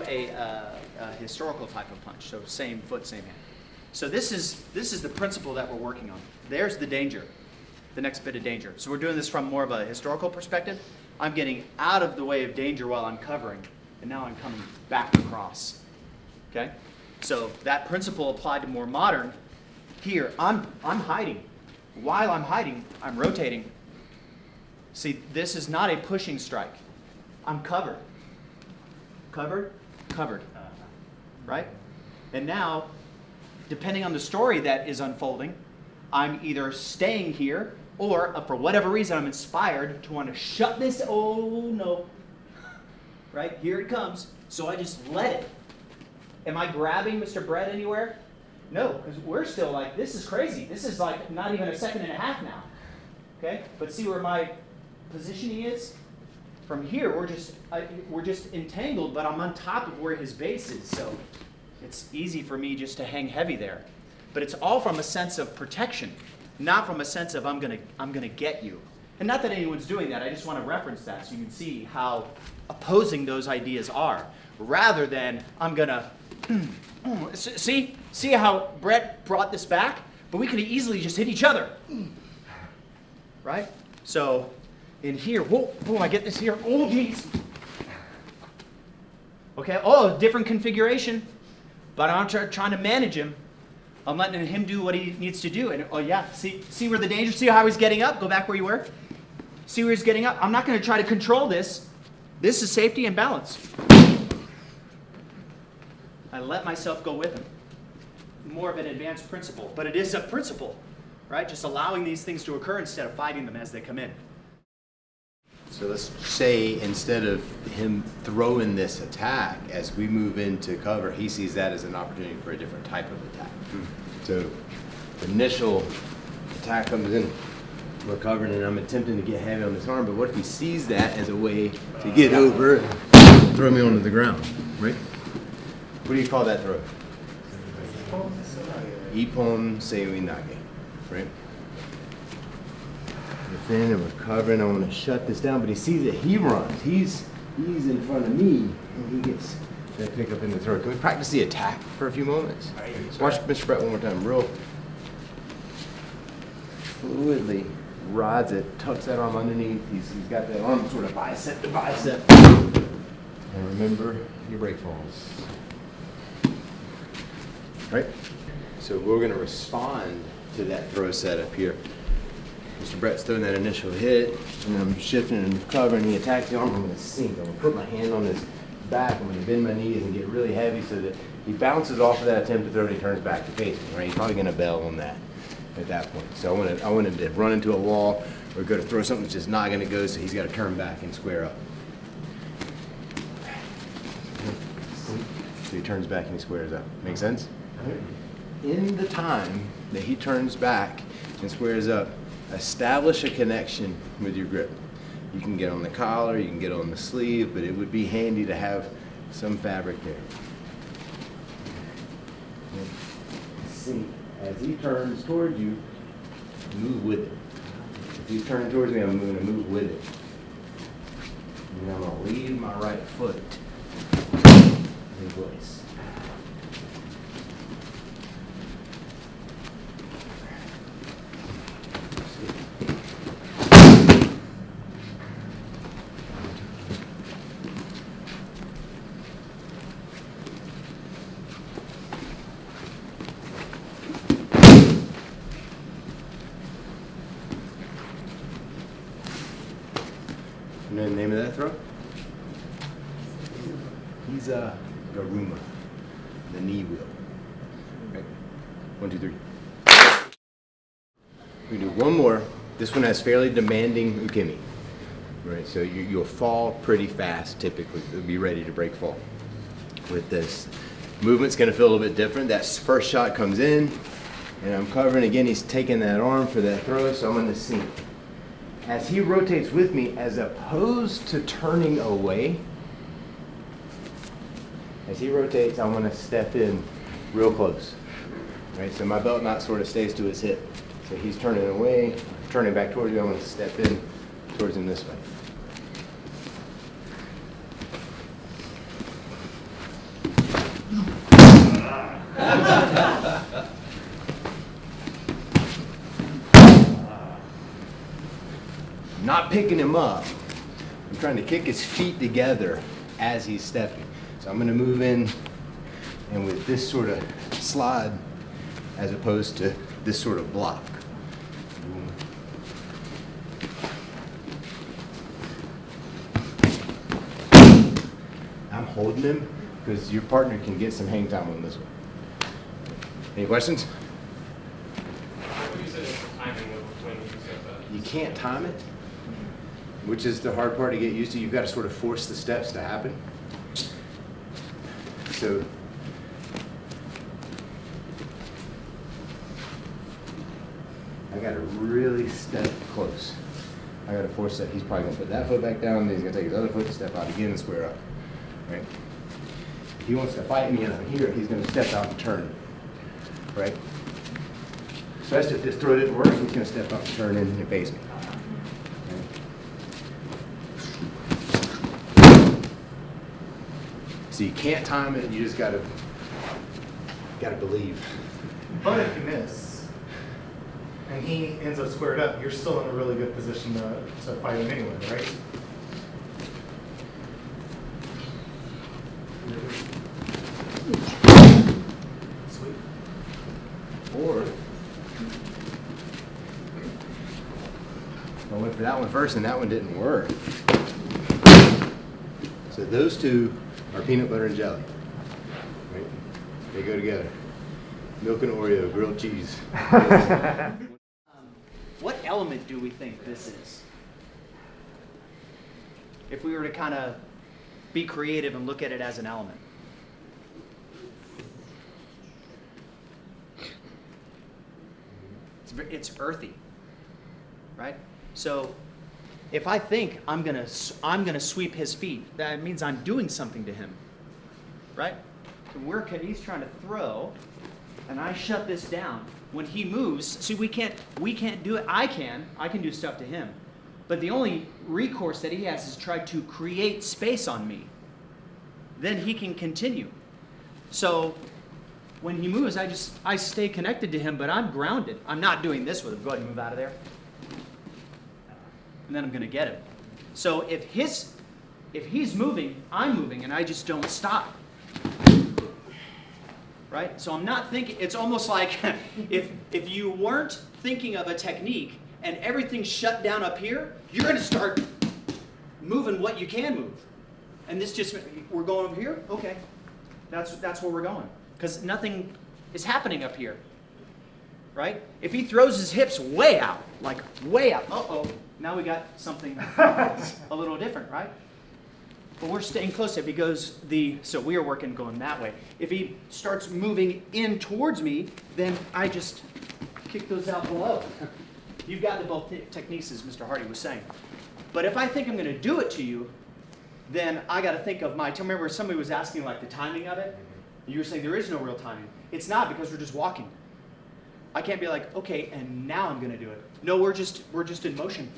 a historical type of punch. So same foot, same hand. So this is the principle that we're working on. There's the danger, the next bit of danger. So we're doing this from more of a historical perspective. I'm getting out of the way of danger while I'm covering, and now I'm coming back across. Okay? So that principle applied to more modern. Here, I'm hiding. While I'm hiding, I'm rotating. See, this is not a pushing strike. I'm covered. Covered, covered. Right? And now, depending on the story that is unfolding, I'm either staying here or, for whatever reason, I'm inspired to want to shut this. Oh, no. Right? Here it comes. So I just let it. Am I grabbing Mr. Brett anywhere? No, because we're still like, this is crazy. This is like not even a second and a half now. Okay? But see where my positioning is? From here, we're just entangled, but I'm on top of where his base is. So it's easy for me just to hang heavy there. But it's all from a sense of protection, not from a sense of I'm gonna get you. And not that anyone's doing that. I just want to reference that so you can see how opposing those ideas are, rather than I'm gonna see how Brett brought this back, but we could easily just hit each other, right? So in here, whoa, I get this here. Oh, geez. Okay. Oh, different configuration, but I'm trying to manage him. I'm letting him do what he needs to do. And oh yeah, see where the danger, see how he's getting up? Go back where you were. See where he's getting up? I'm not going to try to control this. This is safety and balance. I let myself go with him. More of an advanced principle, but it is a principle, right? Just allowing these things to occur instead of fighting them as they come in. So let's say instead of him throwing this attack, as we move into cover, he sees that as an opportunity for a different type of attack. So the initial attack comes in, we're covering, and I'm attempting to get heavy on this arm, but what if he sees that as a way to get over and throw me onto the ground, right? What do you call that throw? Ippon Seoi Nage, right? Within and we're covering, I want to shut this down, but he sees it, he runs. He's in front of me, and he gets that pick up in the throat. Can we practice the attack for a few moments? Watch Mr. Brett one more time, real fluidly rides it, tucks that arm underneath. He's got that arm sort of bicep to bicep. And remember your break falls. Right? So we're going to respond to that throw setup here. Mr. Brett's throwing that initial hit, and I'm shifting and covering. He attacks the arm. I'm going to sink. I'm going to put my hand on his back. I'm going to bend my knees and get really heavy so that he bounces off of that attempt to throw and he turns back to face me. Right? He's probably going to bail on that at that point. So I want him to run into a wall or go to throw something that's just not going to go, so he's got to turn back and square up. So he turns back and he squares up. Make sense? In the time that he turns back and squares up, establish a connection with your grip. You can get on the collar, you can get on the sleeve, but it would be handy to have some fabric there. See, as he turns toward you, move with it. If he's turning towards me, I'm going to move with it. And I'm going to leave my right foot in place. You know the name of that throw? He's a Garuma, the knee wheel. Right. 1, 2, 3. We do one more. This one has fairly demanding ukemi. Right, so you'll fall pretty fast typically. You'll be ready to break fall. With this, movement's going to feel a little bit different. That first shot comes in, and I'm covering again. He's taking that arm for that throw, so I'm going to sink. As he rotates with me, as opposed to turning away, as he rotates, I'm going to step in real close. Right, so my belt knot sort of stays to his hip. So he's turning away, turning back towards me. I'm going to step in towards him this way. not picking him up. I'm trying to kick his feet together as he's stepping. So I'm gonna move in and with this sort of slide as opposed to this sort of block. I'm holding him because your partner can get some hang time on this one. Any questions? What you said is the timing of when you step up. You can't time it, which is the hard part to get used to. You've got to sort of force the steps to happen. So I got to really step close. I got to force that. He's probably going to put that foot back down, then he's going to take his other foot and step out again and square up. Right? If he wants to fight me and I'm here, he's going to step out and turn. Right? Especially if this throw didn't work, he's going to step up and turn in and face me. Right? So you can't time it, you just gotta believe. But if you miss, and he ends up squared up, you're still in a really good position to fight him anyway, right? Sweet. Or I went for that one first and that one didn't work. So those two are peanut butter and jelly. Right? They go together. Milk and Oreo, grilled cheese. What element do we think this is? If we were to kind of be creative and look at it as an element. It's earthy, right? So if I think I'm gonna sweep his feet, that means I'm doing something to him, right? So he's trying to throw, and I shut this down. When he moves, see, we can't do it. I can do stuff to him, but the only recourse that he has is try to create space on me. Then he can continue. So when he moves, I stay connected to him, but I'm grounded. I'm not doing this with him. Go ahead and move out of there. And then I'm going to get him. So if he's moving, I'm moving, and I just don't stop. Right? So I'm not thinking. It's almost like if you weren't thinking of a technique and everything's shut down up here, you're going to start moving what you can move. And this just, we're going over here? Okay. That's where we're going. Because nothing is happening up here. Right? If he throws his hips way out, like way out, now we got something a little different, right? But we're staying close. If he goes so we are working going that way. If he starts moving in towards me, then I just kick those out below. You've got the both techniques, as Mr. Hardy was saying. But if I think I'm going to do it to you, then I got to think of remember somebody was asking like the timing of it? You were saying there is no real timing. It's not, because we're just walking. I can't be like, okay, and now I'm going to do it. No, we're just in motion.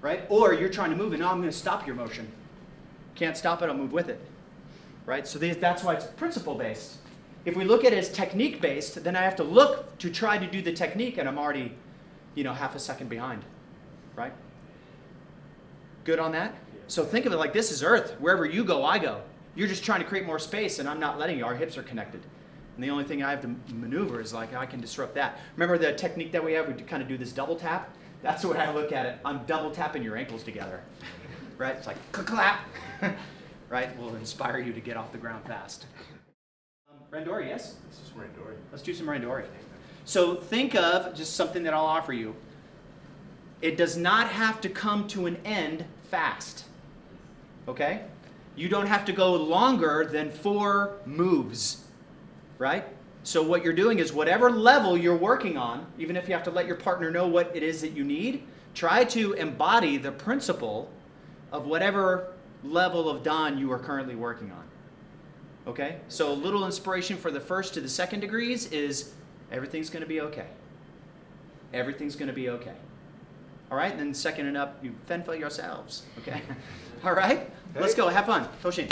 Right? Or you're trying to move, and no, I'm going to stop your motion. Can't stop it, I'll move with it. Right? So that's why it's principle-based. If we look at it as technique-based, then I have to look to try to do the technique, and I'm already, half a second behind. Right? Good on that? So think of it like this is Earth. Wherever you go, I go. You're just trying to create more space, and I'm not letting you. Our hips are connected. And the only thing I have to maneuver is like I can disrupt that. Remember the technique that we have? We kind of do this double tap. That's the way I look at it. I'm double tapping your ankles together. Right? It's like clap. Right? Will inspire you to get off the ground fast. Randori, yes? This is Randori. Let's do some Randori. So think of just something that I'll offer you. It does not have to come to an end fast. Okay? You don't have to go longer than 4 moves. Right? So what you're doing is whatever level you're working on, even if you have to let your partner know what it is that you need, try to embody the principle of whatever level of Dan you are currently working on. Okay? So a little inspiration for the first to the second degrees is everything's going to be okay. Everything's going to be okay. All right? And then second and up, you fend for yourselves. Okay? All right? Let's go. Have fun. To-Shin.